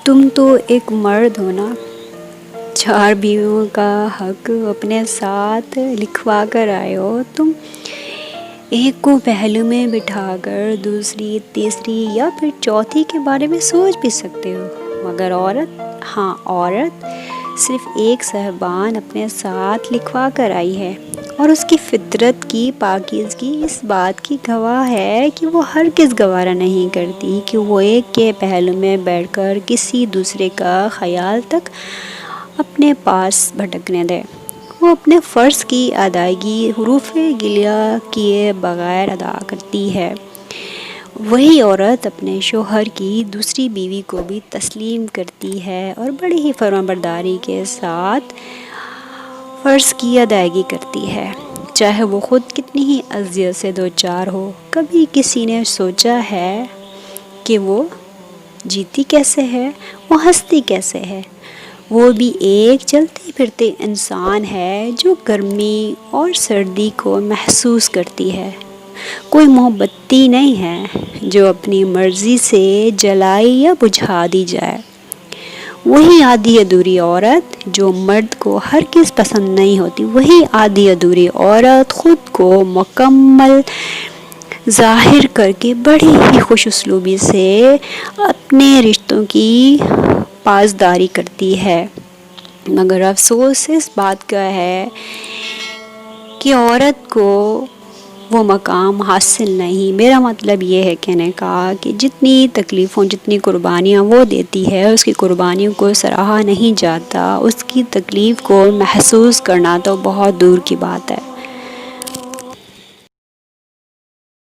تم تو ایک مرد ہو نا، 4 بیویوں کا حق اپنے ساتھ لکھوا کر آئے ہو۔ تم ایک کو پہلو میں بٹھا کر دوسری، تیسری یا پھر چوتھی کے بارے میں سوچ بھی سکتے ہو، مگر عورت صرف ایک صاحبان اپنے ساتھ لکھوا کر آئی ہے، اور اس کی فطرت کی پاکیزگی اس بات کی گواہ ہے کہ وہ ہرگز گوارا نہیں کرتی کہ وہ ایک کے پہلو میں بیٹھ کر کسی دوسرے کا خیال تک اپنے پاس بھٹکنے دے۔ وہ اپنے فرض کی ادائیگی حروف گلہ کیے بغیر ادا کرتی ہے۔ وہی عورت اپنے شوہر کی دوسری بیوی کو بھی تسلیم کرتی ہے اور بڑی ہی فرمانبرداری کے ساتھ فرض کی ادائیگی کرتی ہے، چاہے وہ خود کتنی ہی اذیت سے دوچار ہو۔ کبھی کسی نے سوچا ہے کہ وہ جیتی کیسے ہے، وہ ہنستی کیسے ہے؟ وہ بھی ایک چلتے پھرتے انسان ہے جو گرمی اور سردی کو محسوس کرتی ہے۔ کوئی موم بتی نہیں ہے جو اپنی مرضی سے جلائی یا بجھا دی جائے۔ وہی آدھی ادھوری عورت جو مرد کو ہرگز پسند نہیں ہوتی، وہی آدھی ادھوری عورت خود کو مکمل ظاہر کر کے بڑی ہی خوش اسلوبی سے اپنے رشتوں کی پاسداری کرتی ہے۔ مگر افسوس اس بات کا ہے کہ عورت کو وہ مقام حاصل نہیں۔ میرا مطلب یہ ہے کہنے کا کہ جتنی تکلیفوں، جتنی قربانیاں وہ دیتی ہے، اس کی قربانیوں کو سراہا نہیں جاتا، اس کی تکلیف کو محسوس کرنا تو بہت دور کی بات ہے۔